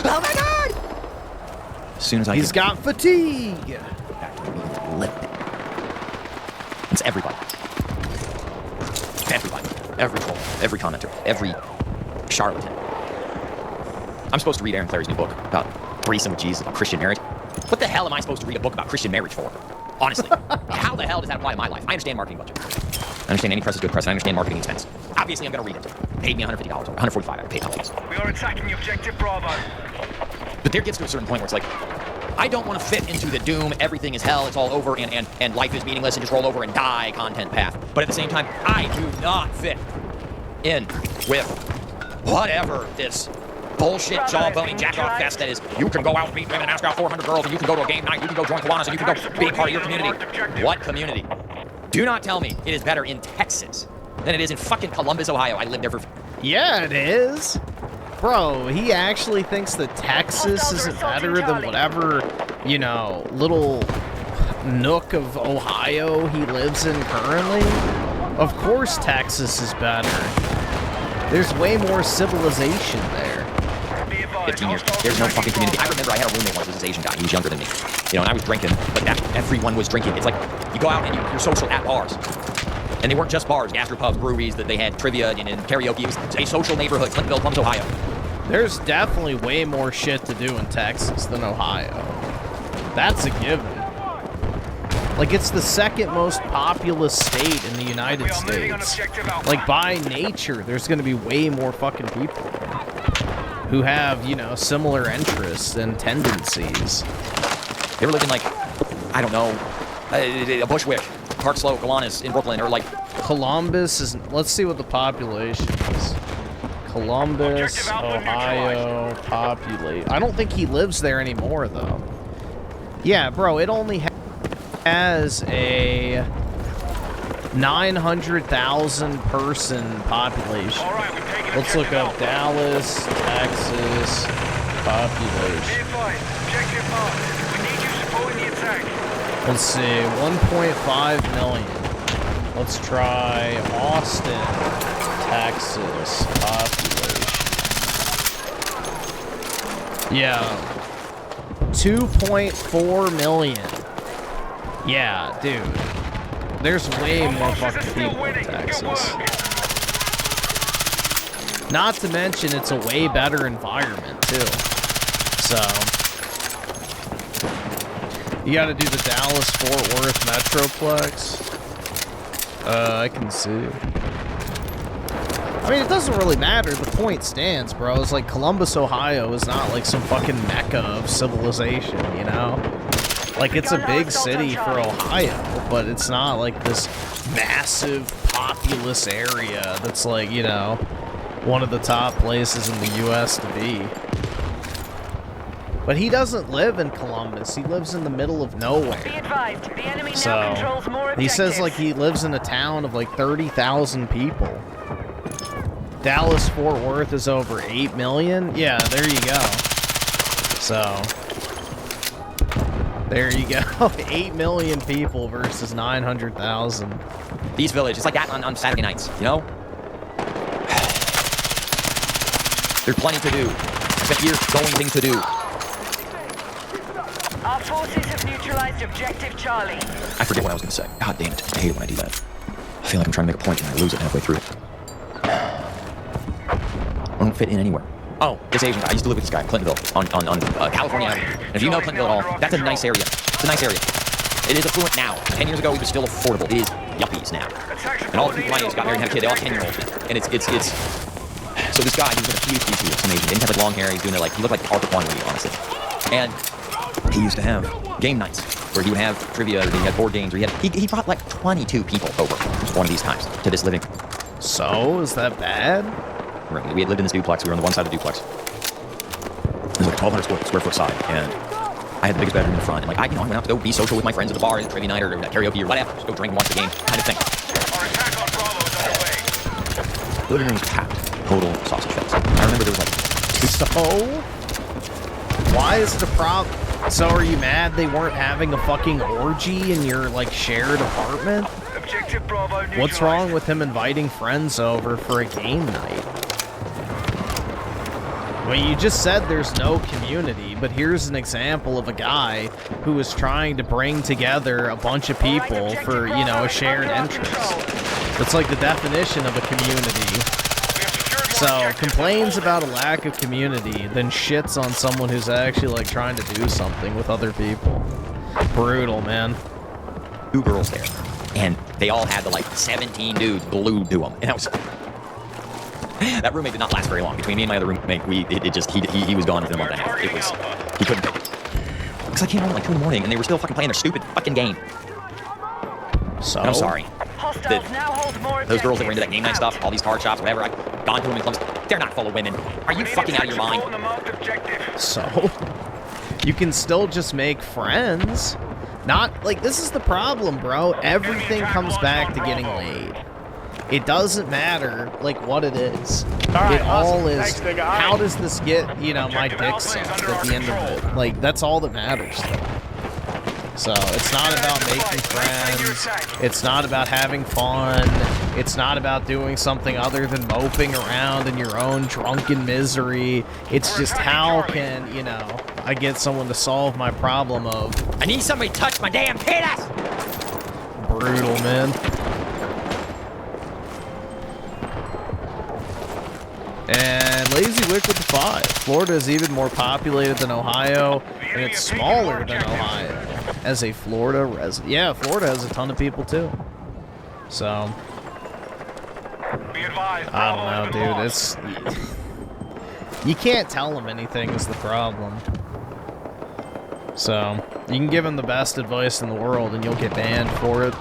Oh my god! As soon as He's got fatigue. It's everybody. Everybody. Every troll. Every commenter. Every charlatan. I'm supposed to read Aaron Clary's new book about threesome with Jesus, about Christian marriage. What the hell am I supposed to read a book about Christian marriage for? Honestly. How the hell does that apply to my life? I understand marketing budget. I understand any press is good press, and I understand marketing expense. Obviously, I'm going to read it. Paid me $150 or $145. I paid companies. We are attacking objective Bravo. But there gets to a certain point where it's like, I don't want to fit into the doom, everything is hell, it's all over, and life is meaningless, and just roll over and die content path. But at the same time, I do not fit in with whatever this bullshit jaw-bony jack-off fest that is. You can go out and meet women and ask out 400 girls, and you can go to a game night, you can go join Kiwanis, and you can go be part of your community. What community? Do not tell me it is better in Texas than it is in fucking Columbus, Ohio. I lived there for... Yeah, it is. Bro, he actually thinks that Texas isn't better than whatever, you know, little nook of Ohio he lives in currently. Of course Texas is better. There's way more civilization there. 15 years. There's no fucking community. I remember I had a roommate once, this Asian guy. He was younger than me. You know, and I was drinking, but everyone was drinking. It's like, you go out and you're social at bars. And they weren't just bars, gastropubs, breweries, that they had trivia and karaoke. It was a social neighborhood, Clintonville, Columbus, Ohio. There's definitely way more shit to do in Texas than Ohio. That's a given. Like, it's the second most populous state in the United States. Like, by nature, there's going to be way more fucking people who have, you know, similar interests and tendencies. They were living like, I don't know, a Bushwick, Park Slope, Gowanus in Brooklyn, or like... Columbus is... Let's see what the population is. Columbus, Ohio, populate. I don't think he lives there anymore, though. Yeah, bro, it only has a 900,000 person population. Let's look up Dallas, Texas, population. Let's see, 1.5 million. Let's try Austin, Texas, population. Yeah, 2.4 million. Yeah, dude. There's way more fucking people in Texas. Not to mention, it's a way better environment, too. So, you gotta do the Dallas-Fort Worth Metroplex. I can see. I mean, it doesn't really matter. The point stands, bro. It's like Columbus, Ohio is not like some fucking mecca of civilization, you know? Like, it's a big city for Ohio, but it's not like this massive, populous area that's like, you know, one of the top places in the U.S. to be. But he doesn't live in Columbus. He lives in the middle of nowhere. So, he says, like, he lives in a town of, like, 30,000 people. Dallas-Fort Worth is over 8 million? Yeah, there you go. So, there you go. 8 million people versus 900,000. East Village, it's like that on Saturday nights, you know? There's plenty to do. I spent years going things to do. Our forces have neutralized objective Charlie. I forget what I was going to say. God damn it. I hate it when I do that. I feel like I'm trying to make a point and I lose it halfway through. I don't fit in anywhere. Oh, this Asian guy. I used to live with this guy in Clintonville on California Avenue. And if you know Clintonville at all, that's a nice area. It's a nice area. It is affluent now. 10 years ago, it was still affordable. It is yuppies now. And all the people my age got married and had a kid. They all 10-year-olds now. And it's... So this guy, he was like a PhD student, some Asian. Didn't have like long hair. He was doing it like... He looked like Arthur Quanley, honestly. And he used to have game nights where he would have trivia, or he had board games, or he brought like 22 people over one of these times to this living. So, is that bad? Right. We had lived in this duplex. We were on the one side of the duplex. It was like a 1,200 square foot side, and I had the biggest bedroom in the front. And like, I went out to go be social with my friends at the bar, at trivia night, or karaoke, or whatever. Just go drink and watch the game, kind of thing. The living room was packed. Total sausage fest. I remember there was like... So? Why is it a problem? So are you mad they weren't having a fucking orgy in your, like, shared apartment? What's wrong with him inviting friends over for a game night? I mean, you just said there's no community, but here's an example of a guy who was trying to bring together a bunch of people for, you know, a shared interest. It's like the definition of a community. So, complains about a lack of community, then shits on someone who's actually, like, trying to do something with other people. Brutal, man. 2 girls there, and they all had the, like, 17 dudes glued to them, and that was... That roommate did not last very long. Between me and my other roommate, he was gone within a month and a half. It was, he couldn't take it. Because I came home at like 2 in the morning and they were still fucking playing their stupid fucking game. So? And I'm sorry. Hostiles now hold more Those girls that were into that objectives. game night stuff, all these card shops, whatever, I've gone to them in clumps. They're not full of women. Are you fucking out of your mind? On the marked objective. So? You can still just make friends. Not, like, this is the problem, bro. Everything comes back to getting laid. It doesn't matter, like, what it is. It all is, how does this get, you know, my dick sucked at the end of it? Like, that's all that matters. So, it's not about making friends. It's not about having fun. It's not about doing something other than moping around in your own drunken misery. It's just how can, you know, I get someone to solve my problem of... I need somebody to touch my damn penis! Brutal, man. And Lazy Wick with the 5. Florida is even more populated than Ohio, and it's smaller than Ohio as a Florida resident. Yeah, Florida has a ton of people too. So, Be advised, I Bravo don't know, has been dude. lost. You can't tell them anything is the problem. So, you can give them the best advice in the world, and you'll get banned for it.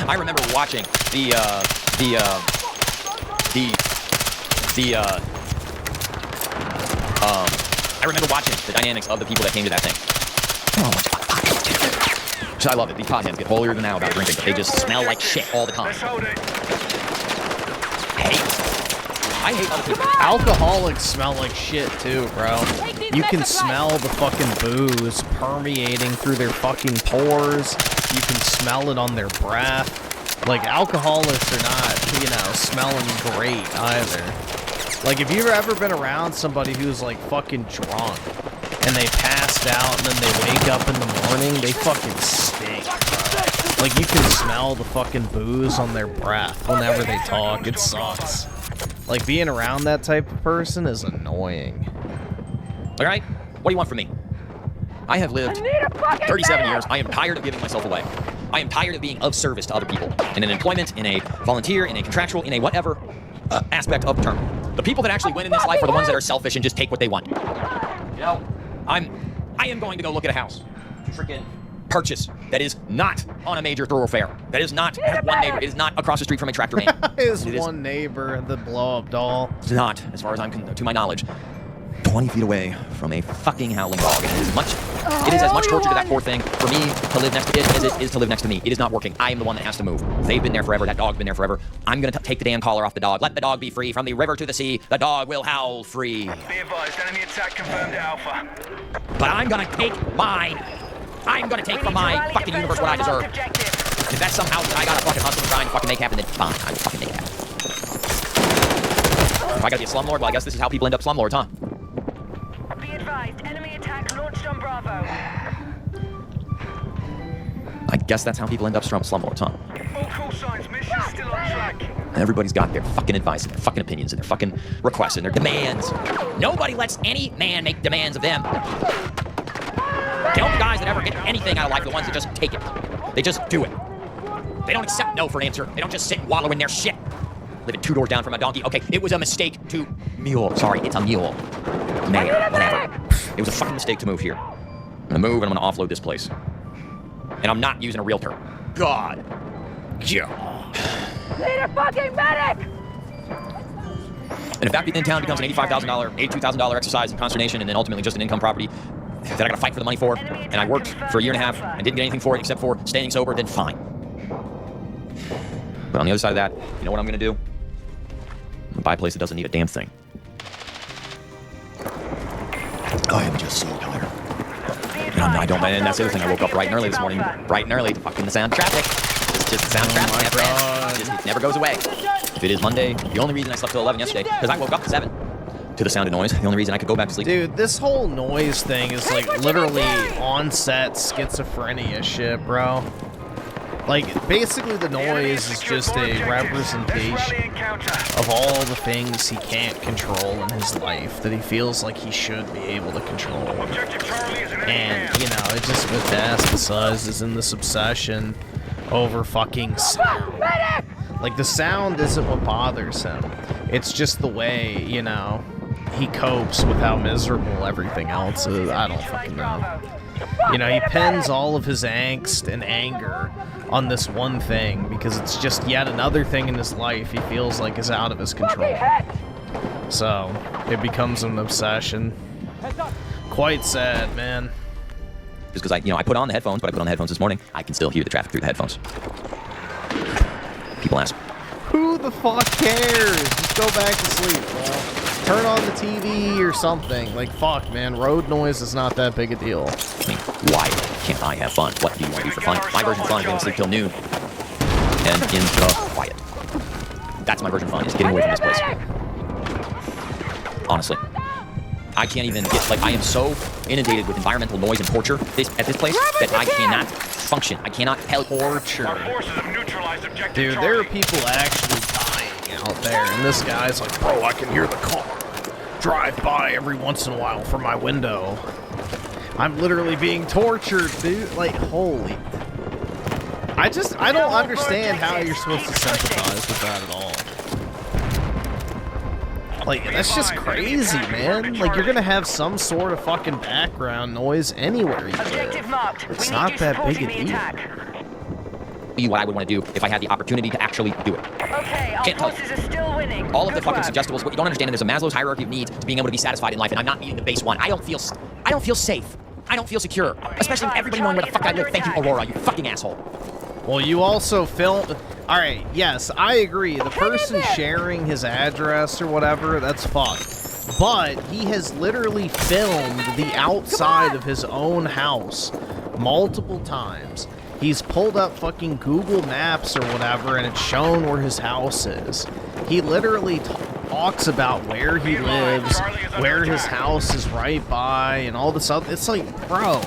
I remember watching I remember watching the dynamics of the people that came to that thing. So I love it. These potheads get holier than thou about drinking, but they just smell like shit all the time. Let's hold it. I hate other people. Alcoholics smell like shit too, bro. You can smell the fucking booze permeating through their fucking pores. You can smell it on their breath. Like, alcoholics are not, you know, smelling great either. Like, if you've ever been around somebody who's, like, fucking drunk, and they passed out, and then they wake up in the morning, they fucking stink, bro. Like, you can smell the fucking booze on their breath whenever they talk. It sucks. Like, being around that type of person is annoying. All right? What do you want from me? I have lived 37 years. I am tired of giving myself away. I am tired of being of service to other people in an employment, in a volunteer, in a contractual, in a whatever aspect of the term. The people that actually win in this life are the ones that are selfish and just take what they want. You know, I am going to go look at a house to freaking purchase that is not on a major thoroughfare. That is not has one neighbor. It is not across the street from a tractor man. Is one neighbor the blow-up doll? It's not, as far as to my knowledge, 20 feet away from a fucking howling dog. And it is as much torture to that poor thing for me to live next to it as it is to live next to me. It is not working. I am the one that has to move. They've been there forever. That dog's been there forever. I'm going to take the damn collar off the dog. Let the dog be free. From the river to the sea, the dog will howl free. Be advised, enemy attack confirmed at Alpha. But I'm going to take mine. I'm going to take from my fucking universe what I deserve. And if that's somehow I got to fucking hustle and grind and fucking make happen, then fine. I will fucking make it happen. If I got to be a slumlord, well, I guess this is how people end up slumlords, huh? Be advised, enemy attack launched on Bravo. I guess that's how people end up slumlords, huh? All call signs, mission still on track. Everybody's got their fucking advice and their fucking opinions and their fucking requests and their demands. Nobody lets any man make demands of them. The only guys that ever get anything out of life are the ones that just take it. They just do it. They don't accept no for an answer. They don't just sit and wallow in their shit. Living 2 doors down from a donkey. Okay, it was a mistake to mule. Sorry, it's a mule. Mare, whatever. It was a fucking mistake to move here. I'm gonna move and I'm gonna offload this place. And I'm not using a realtor. God. Yeah. Need a fucking medic! And if that in town becomes an $85,000, $82,000 exercise in consternation and then ultimately just an income property that I gotta fight for the money for, and I worked for a year and a half and didn't get anything for it except for staying sober, then fine. But on the other side of that, you know what I'm gonna do? I'm gonna buy a place that doesn't need a damn thing. I am just so tired. And that's the other thing. I woke up bright and early this morning, bright and early to fucking the sound of traffic. It's just the sound of traffic, my friend. It never goes away. If it is Monday, the only reason I slept till 11 yesterday, because I woke up at 7. to the sound of noise. The only reason I could go back to sleep. Dude, this whole noise thing is like literally on-set schizophrenia shit, bro. Like, basically the noise is just a representation of all the things he can't control in his life that he feels like he should be able to control. And, you know, it just metastasizes in this obsession over fucking sound. Like, the sound isn't what bothers him. It's just the way, you know, he copes with how miserable everything else is. I don't fucking know. You know, he pins all of his angst and anger on this one thing because it's just yet another thing in his life he feels like is out of his control. So, it becomes an obsession. Quite sad, man. Just because I put on the headphones, but I put on the headphones this morning, I can still hear the traffic through the headphones. People ask, Who the fuck cares? Just go back to sleep, bro. Turn on the TV or something. Like, fuck, man. Road noise is not that big a deal. I mean, why can't I have fun? What do you want to do for fun? My version of fun is getting to sleep till noon. And in the quiet. That's my version of fun, is getting away from this place. Honestly. I can't even get, like, I am so inundated with environmental noise and torture at this place that I cannot function. I cannot help torture. Dude, there are people actually dying out there, and this guy's like, bro, I can hear the car drive by every once in a while from my window. I'm literally being tortured, dude. Like, holy. I don't understand how you're supposed to sympathize with that at all. Like, that's just crazy, man. Like, you're gonna have some sort of fucking background noise anywhere you live. It's not that big a deal. What I would want to do if I had the opportunity to actually do it. Okay, our forces are still winning. All of the fucking suggestibles, what you don't understand is there's a Maslow's hierarchy of needs to being able to be satisfied in life, and I'm not meeting the base one. I don't feel safe. I don't feel secure. Especially with everybody knowing where the fuck I live. Thank you, Aurora, you fucking asshole. Well, you also filmed... Alright, yes, I agree. The person sharing his address or whatever, that's fucked. But he has literally filmed the outside of his own house multiple times. He's pulled up fucking Google Maps or whatever, and it's shown where his house is. He literally talks about where he lives, where his house is right by, and all this other... It's like, bro...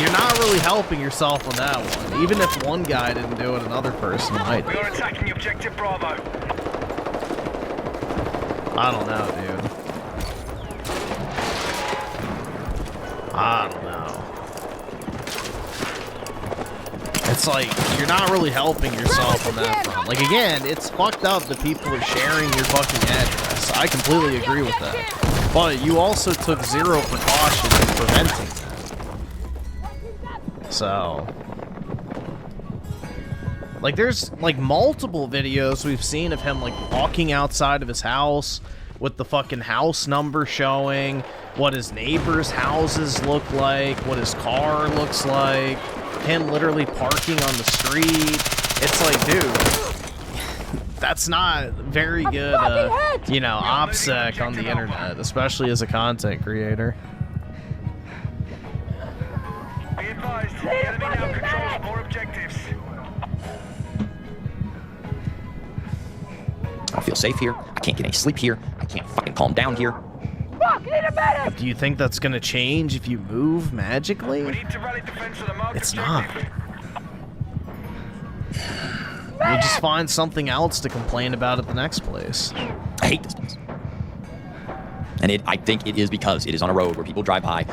You're not really helping yourself on that one. Even if one guy didn't do it, another person might. We are attacking objective Bravo. I don't know, dude. I don't know. It's like, you're not really helping yourself on that front. Like, again, it's fucked up that people are sharing your fucking address. I completely agree with that. But you also took zero precautions in preventing that. So, like, there's, like, multiple videos we've seen of him, like, walking outside of his house with the fucking house number showing, what his neighbors' houses look like, what his car looks like, him literally parking on the street. It's like, dude, that's not very good, you know, OPSEC on the internet, especially as a content creator. Be advised, the enemy now controls more objectives. I don't feel safe here. I can't get any sleep here. I can't fucking calm down here. Do you think that's gonna change if you move magically? We need to rally defense of the marked It's not. objective. You'll just find something else to complain about at the next place. I hate this place. And I think it is because it is on a road where people drive by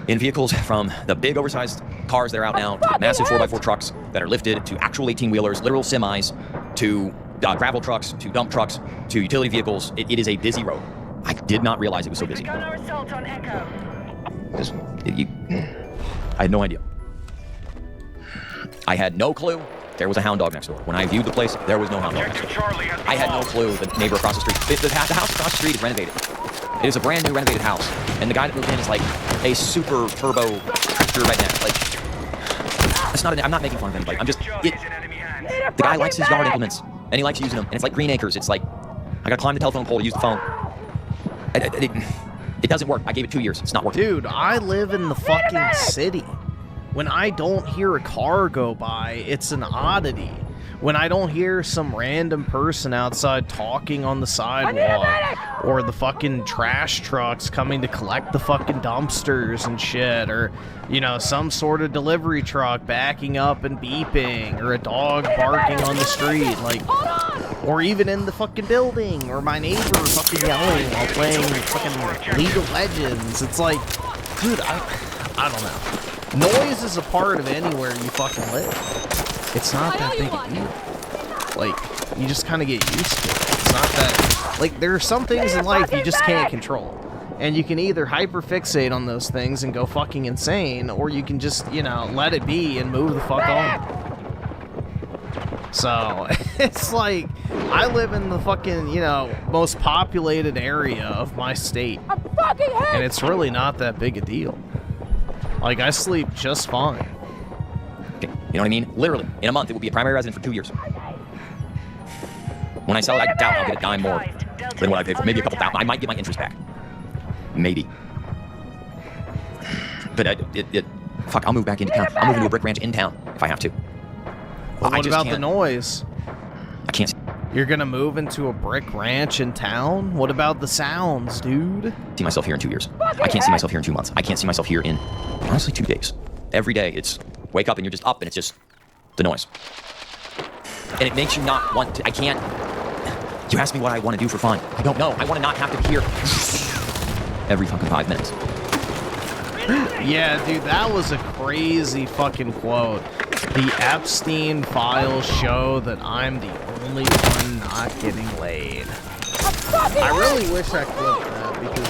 in vehicles from the big oversized cars that are out now to massive 4x4 trucks that are lifted to actual 18-wheelers, literal semis, to gravel trucks, to dump trucks, to utility vehicles. It is a busy road. I did not realize it was so busy. Begun our assault on Echo. I had no idea. I had no clue there was a hound dog next door. When I viewed the place, there was no hound dog next Objective door. Charlie has been I had no lost. clue the neighbor across the street. The house across the street is renovated. It is a brand new renovated house. And the guy that moved in is like a super turbo tractor redneck. Like, it's not. I'm not making fun of anybody. I'm just. Charlie is in enemy hands. The guy likes his yard implements, and he likes using them. And it's like Green Acres. It's like, I gotta climb the telephone pole to use the phone. It doesn't work. I gave it 2 years. It's not working. Dude, I live in the fucking city. When I don't hear a car go by, it's an oddity. When I don't hear some random person outside talking on the sidewalk, or the fucking trash trucks coming to collect the fucking dumpsters and shit, or, you know, some sort of delivery truck backing up and beeping, or a dog barking on the street, like, or even in the fucking building, or my neighbor fucking yelling while playing fucking League of Legends. It's like, dude, I don't know. Noise is a part of anywhere you fucking live. It's not that big a deal. Like, you just kind of get used to it. It's not that, like, there are some things in life you just can't control. And you can either hyperfixate on those things and go fucking insane, or you can just, you know, let it be and move the fuck on. So, it's like, I live in the fucking, you know, most populated area of my state. And it's really not that big a deal. Like, I sleep just fine. Okay, you know what I mean? Literally, in a month, it will be a primary resident for 2 years. When I sell it, I doubt I'll get a dime more than what I paid for. Maybe a couple thousand. I might get my interest back. Maybe. But fuck, I'll move back into town. I'll move into a brick ranch in town if I have to. Well, what about the noise? I can't. You're gonna move into a brick ranch in town? What about the sounds, dude? See myself here in 2 years. I can't see myself here in 2 months. I can't see myself here in, honestly, 2 days. Every day, it's wake up and you're just up and it's just the noise. And it makes you not want to, I can't, you ask me what I want to do for fun. I don't know. I want to not have to hear every fucking 5 minutes. Yeah, dude, that was a crazy fucking quote. The Epstein files show that I'm the only one not getting laid. I really wish I clipped that because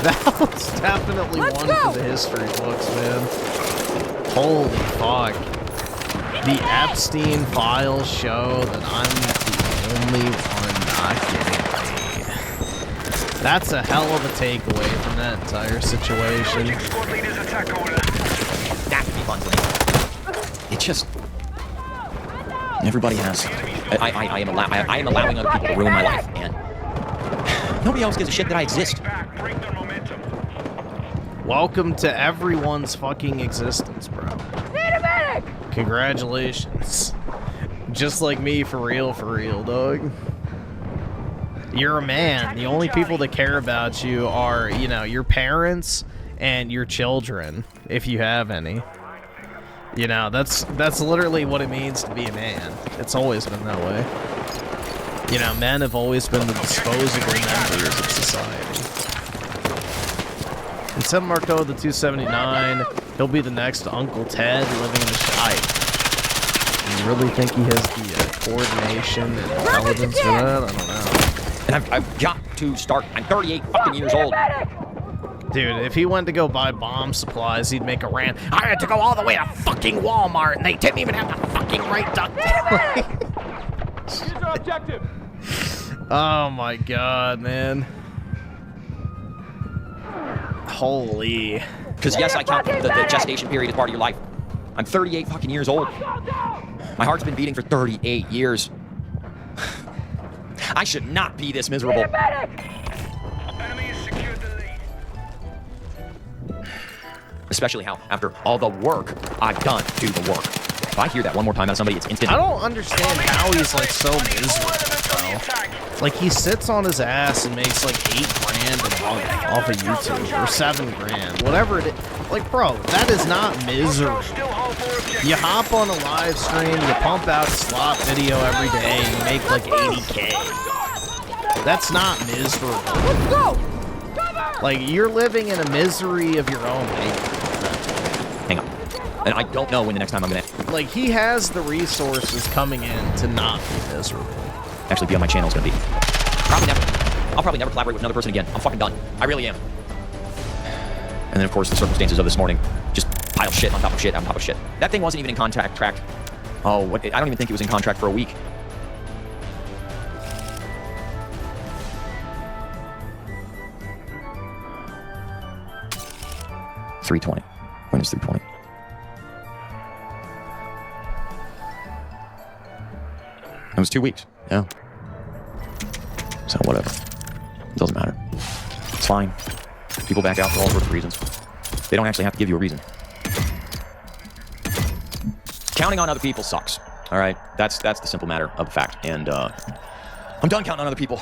that was definitely one for the history books, man. Holy fuck. The Epstein files show that I'm the only one not getting laid. That's a hell of a takeaway from that entire situation. Squad leaders attack order. That would be fun for me. It's just, everybody has, I am allowing other people to ruin my life, and nobody else gives a shit that I exist. Bring the momentum. Welcome to everyone's fucking existence, bro. Congratulations. Just like me, for real, dog. You're a man. The only people that care about you are, you know, your parents and your children, if you have any. You know, that's literally what it means to be a man. It's always been that way. You know, men have always been the disposable members of society. And Tim Marco, the 279, he'll be the next Uncle Ted living in the Shire. You really think he has the coordination and intelligence for that? I don't know. And I've got to start, I'm 38 fucking years old. Dude, if he went to go buy bomb supplies, he'd make a rant. I had to go all the way to fucking Walmart, and they didn't even have the fucking right duct tape. Here's our objective. Oh my god, man. Holy. Because yes, I count the gestation period as part of your life. I'm 38 fucking years old. My heart's been beating for 38 years. I should not be this miserable. Enemy has secured the lead. Especially how, after all the work I've done to do the work. If I hear that one more time out of somebody, it's instant. I don't understand how he's like so miserable, bro. Like, he sits on his ass and makes like $8 grand a month off of YouTube, or $7 grand, whatever it is. Like, bro, that is not misery. Still hold for objective. You hop on a live stream, you pump out a slot video every day, and you make like 80K. That's not miserable. Let's go! Like, you're living in a misery of your own making. Hang on. And I don't know when the next time I'm gonna Like, he has the resources coming in to not be miserable. actually be on my channel. Is gonna be probably never. I'll probably never collaborate with another person again. I'm fucking done. I really am. And then of course the circumstances of this morning just pile shit on top of shit on top of shit. That thing wasn't even in contract. Oh, what? I don't even think it was in contract for a week. $320. When is $320? It was 2 weeks. Yeah. So whatever. It doesn't matter. It's fine. People back out for all sorts of reasons. They don't actually have to give you a reason. Counting on other people sucks. All right, that's the simple matter of the fact. And I'm done counting on other people.